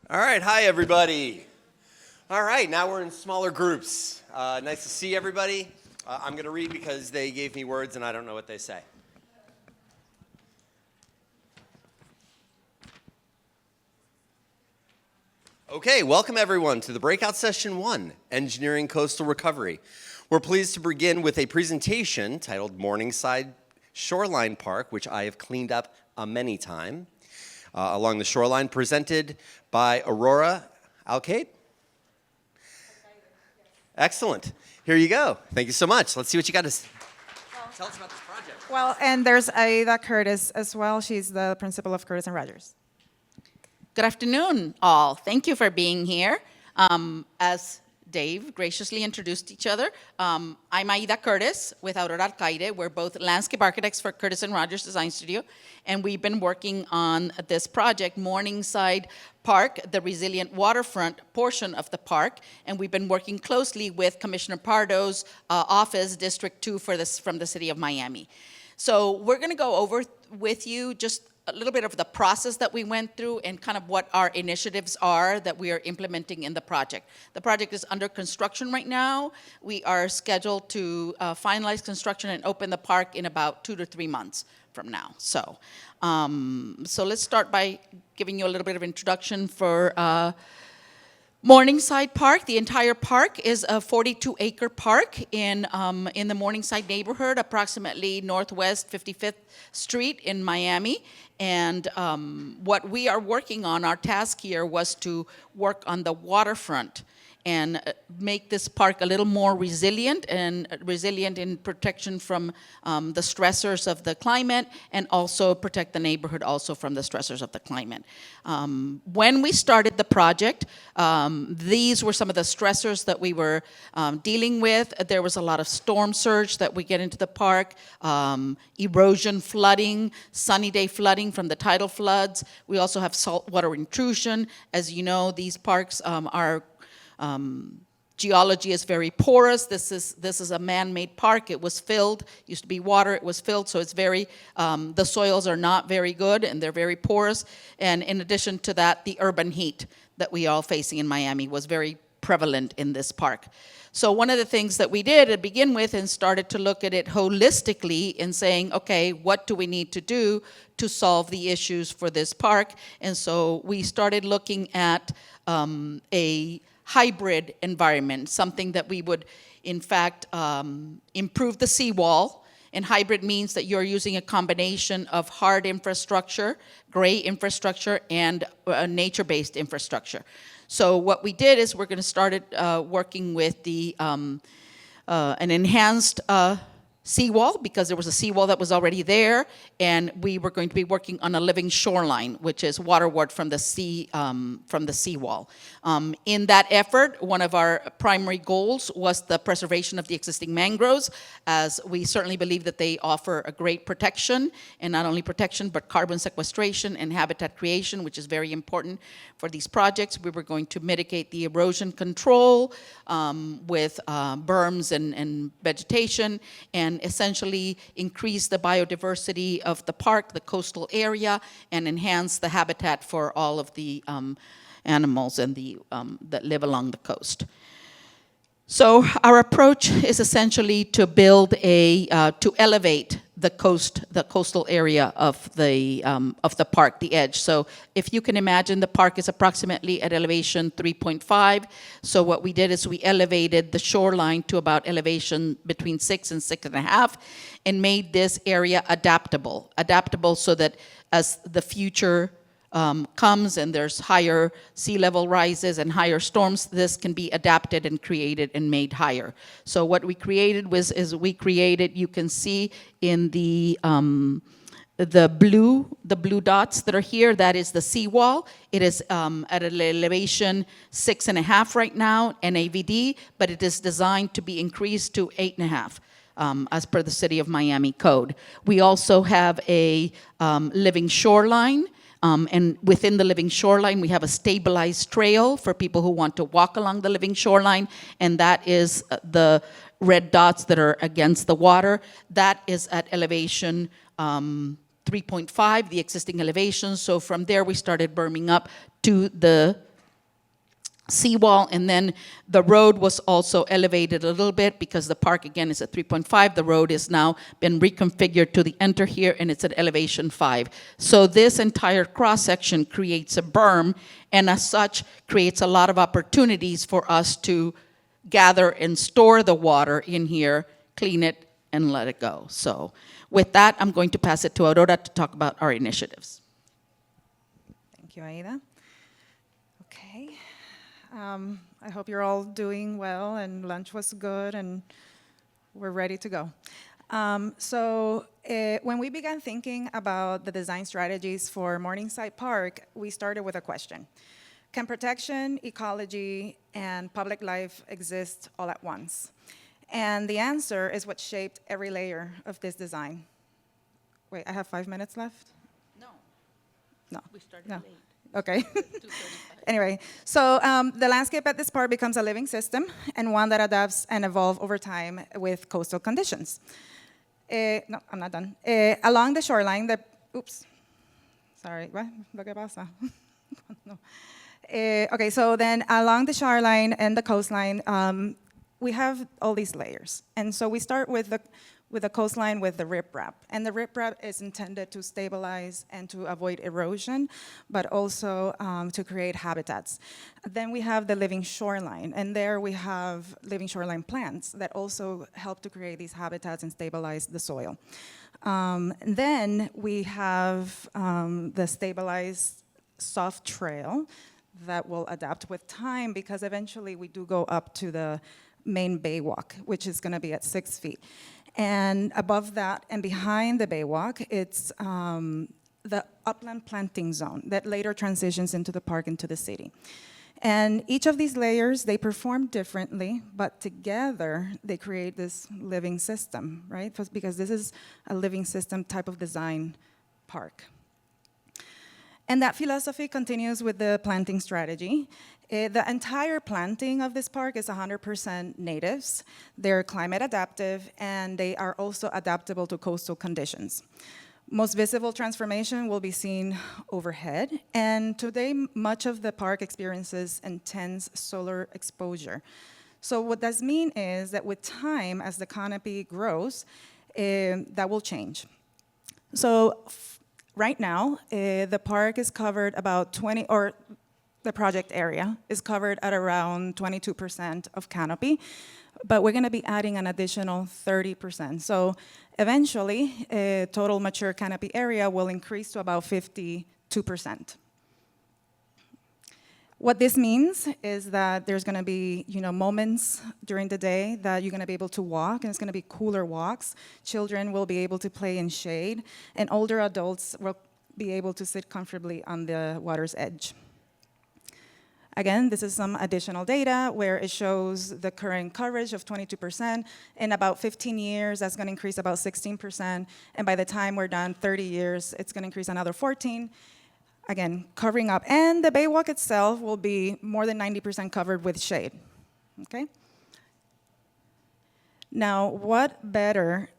All right, hi everybody. All right, now we're in smaller groups. Nice to see everybody. I'm going to read because they gave me words and I don't know what they say. Okay, welcome everyone to the Breakout Session 1, Engineering Coastal Recovery. We're pleased to begin with a presentation titled Morningside Shoreline Park, which I have cleaned up many times, along the shoreline, presented by Aurora, Alcalde? Excellent. Here you go. Thank you so much. Let's see what you got to tell us about this project. Well, and there's Aida Curtis as well. She's the principal of Curtis & Rogers. Good afternoon, all. Thank you for being here. As Dave graciously introduced each other, I'm Aida Curtis with Aurora Alcalde. We're both landscape architects for Curtis & Rogers Design Studio, and we've been working on this project, Morningside Park, the resilient waterfront portion of the park, and we've been working closely with Commissioner Pardo's office, District 2 from the city of Miami. So we're going to go over with you just a little bit of the process that we went through and kind of what our initiatives are that we are implementing in the project. The project is under construction right now. We are scheduled to finalize construction and open the park in about 2 to 3 months from now. So let's start by giving you a little bit of introduction for Morningside Park. The entire park is a 42-acre park in the Morningside neighborhood, approximately northwest 55th Street in Miami. And what we are working on, our task here was to work on the waterfront and make this park a little more resilient in protection from the stressors of the climate, and also protect the neighborhood also from the stressors of the climate. When we started the project, these were some of the stressors that we were dealing with. There was a lot of storm surge that we get into the park, erosion, flooding, sunny day flooding from the tidal floods. We also have saltwater intrusion. As you know, these parks are geology is very porous. This is a man-made park. It was filled, used to be water, it was filled, so it's very, the soils are not very good and they're very porous. And in addition to that, the urban heat that we all facing in Miami was very prevalent in this park. So one of the things that we did to begin with and started to look at it holistically in saying, okay, what do we need to do to solve the issues for this park? And so we started looking at a hybrid environment, something that we would, in fact, improve the seawall. And hybrid means that you're using a combination of hard infrastructure, gray infrastructure, and nature-based infrastructure. So what we did is we're going to start working with an enhanced seawall, because there was a seawall that was already there, and we were going to be working on a living shoreline, which is waterward from the seawall. In that effort, one of our primary goals was the preservation of the existing mangroves, as we certainly believe that they offer a great protection, and not only protection, but carbon sequestration and habitat creation, which is very important for these projects. We were going to mitigate the erosion control with berms and vegetation, and essentially increase the biodiversity of the park, the coastal area, and enhance the habitat for all of the animals and that live along the coast. So our approach is essentially to build to elevate the coastal area of the park, the edge. So if you can imagine, the park is approximately at elevation 3.5. So what we did is we elevated the shoreline to about elevation between 6 and 6.5, and made this area adaptable so that as the future comes and there's higher sea level rises and higher storms, this can be adapted and created and made higher. So what we created you can see in the blue dots that are here, that is the seawall. It is at an elevation 6.5 right now, NAVD, but it is designed to be increased to 8.5. As per the City of Miami code. We also have a living shoreline, and within the living shoreline, we have a stabilized trail for people who want to walk along the living shoreline, and that is the red dots that are against the water. That is at elevation 3.5, the existing elevation. So from there, we started berming up to the seawall, and then the road was also elevated a little bit because the park, again, is at 3.5. The road has now been reconfigured to the enter here, and it's at elevation 5. So this entire cross-section creates a berm, and as such, creates a lot of opportunities for us to gather and store the water in here, clean it, and let it go. So with that, I'm going to pass it to Aurora to talk about our initiatives. Thank you, Aida. Okay. I hope you're all doing well and lunch was good and we're ready to go. When we began thinking about the design strategies for Morningside Park, we started with a question. Can protection, ecology, and public life exist all at once? And the answer is what shaped every layer of this design. Wait, I have 5 minutes left? No. We started No. late. Okay. 2:35. Anyway, so the landscape at this park becomes a living system and one that adapts and evolves over time with coastal conditions. No, I'm not done. Along the shoreline, oops, sorry, what? Lo que pasa? No. Okay, so then along the shoreline and the coastline, we have all these layers. And so we start with the coastline with the riprap. And the riprap is intended to stabilize and to avoid erosion, but also to create habitats. Then we have the living shoreline, and there we have living shoreline plants that also help to create these habitats and stabilize the soil. Then we have the stabilized soft trail that will adapt with time, because eventually we do go up to the main baywalk, which is going to be at 6 feet. And above that and behind the baywalk, it's the upland planting zone that later transitions into the park, into the city. And each of these layers, they perform differently, but together they create this living system, right? Because this is a living system type of design park. And that philosophy continues with the planting strategy. The entire planting of this park is 100% natives. They're climate adaptive, and they are also adaptable to coastal conditions. Most visible transformation will be seen overhead, and today much of the park experiences intense solar exposure. So what does mean is that with time, as the canopy grows, that will change. So right now, the park is covered about the project area is covered at around 22% of canopy, but we're going to be adding an additional 30%. So eventually, total mature canopy area will increase to about 52%. What this means is that there's going to be, moments during the day that you're going to be able to walk, and it's going to be cooler walks. Children will be able to play in shade, and older adults will be able to sit comfortably on the water's edge. Again, this is some additional data where it shows the current coverage of 22%. In about 15 years, that's going to increase about 16%. And by the time we're done, 30 years, it's going to increase another 14. Again, covering up. And the baywalk itself will be more than 90% covered with shade. Okay? Now, what better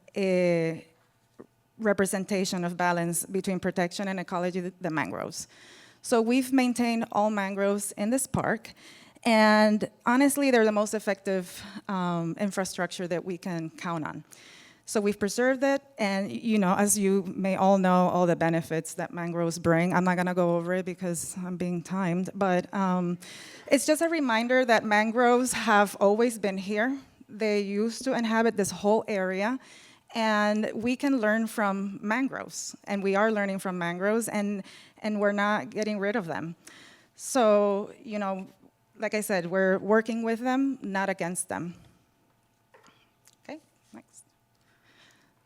representation of balance between protection and ecology than mangroves? So we've maintained all mangroves in this park, and honestly, they're the most effective infrastructure that we can count on. So we've preserved it, and as you may all know, all the benefits that mangroves bring. I'm not gonna go over it because I'm being timed, but it's just a reminder that mangroves have always been here. They used to inhabit this whole area, and we can learn from mangroves, and we are learning from mangroves, and we're not getting rid of them. So, like I said, we're working with them, not against them. Okay, next.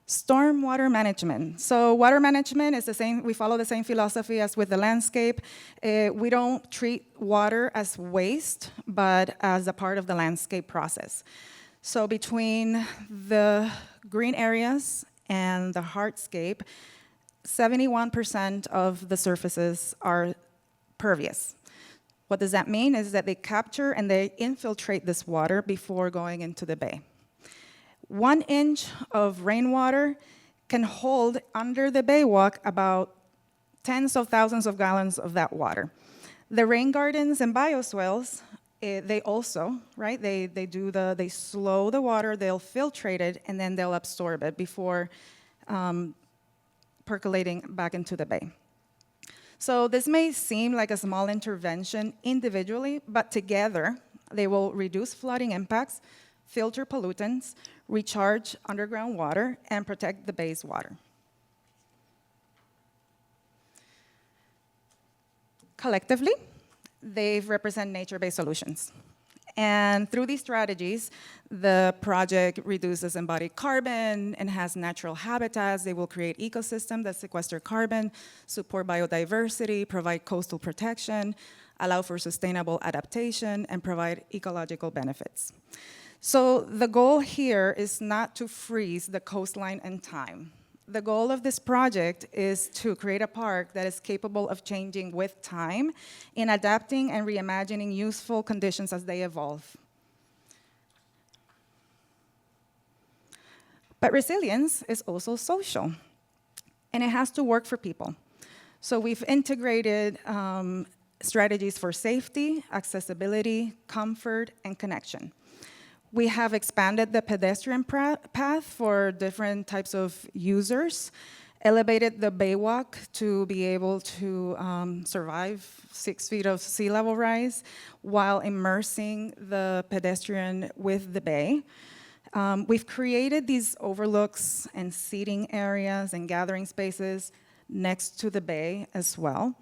Stormwater management. So water management is the same, we follow the same philosophy as with the landscape. We don't treat water as waste, but as a part of the landscape process. So between the green areas and the hardscape, 71% of the surfaces are pervious. What does that mean is that they capture and they infiltrate this water before going into the bay. 1 inch of rainwater can hold under the baywalk about tens of thousands of gallons of that water. The rain gardens and bioswales they also, right, they slow the water, they'll filtrate it, and then they'll absorb it before percolating back into the bay. So this may seem like a small intervention individually, but together they will reduce flooding impacts, filter pollutants, recharge underground water, and protect the bay's water. Collectively, they represent nature-based solutions. And through these strategies, the project reduces embodied carbon, enhance natural habitats. They will create ecosystems that sequester carbon, support biodiversity, provide coastal protection, allow for sustainable adaptation, and provide ecological benefits. So the goal here is not to freeze the coastline in time. The goal of this project is to create a park that is capable of changing with time in adapting and reimagining useful conditions as they evolve. But resilience is also social, and it has to work for people. So we've integrated strategies for safety, accessibility, comfort, and connection. We have expanded the pedestrian path for different types of users, elevated the baywalk to be able to survive 6 feet of sea level rise while immersing the pedestrian with the bay. We've created these overlooks and seating areas and gathering spaces next to the bay as well,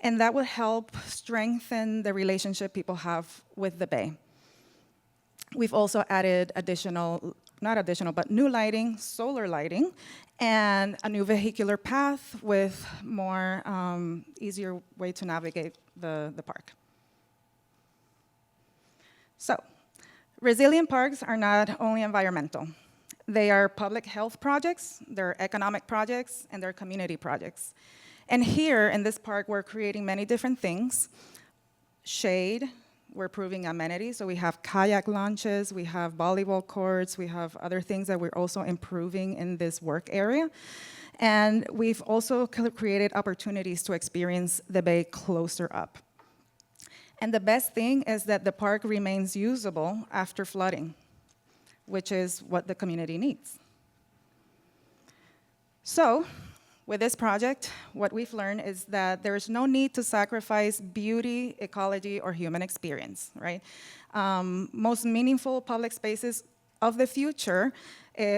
and that will help strengthen the relationship people have with the bay. We've also added new lighting, solar lighting, and a new vehicular path with more easier way to navigate the park. So, resilient parks are not only environmental. They are public health projects, they're economic projects, and they're community projects. And here in this park, we're creating many different things. Shade, we're improving amenities, so we have kayak launches, we have volleyball courts, we have other things that we're also improving in this work area. And we've also created opportunities to experience the bay closer up. And the best thing is that the park remains usable after flooding, which is what the community needs. So, with this project, what we've learned is that there is no need to sacrifice beauty, ecology, or human experience, right? Most meaningful public spaces of the future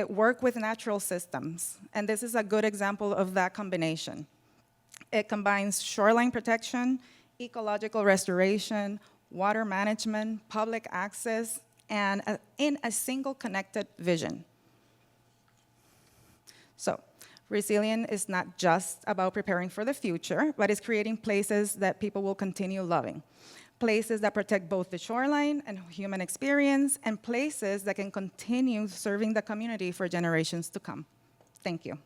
work with natural systems, and this is a good example of that combination. It combines shoreline protection, ecological restoration, water management, public access, and in a single connected vision. So, resilient is not just about preparing for the future, but it's creating places that people will continue loving. Places that protect both the shoreline and human experience, and places that can continue serving the community for generations to come. Thank you.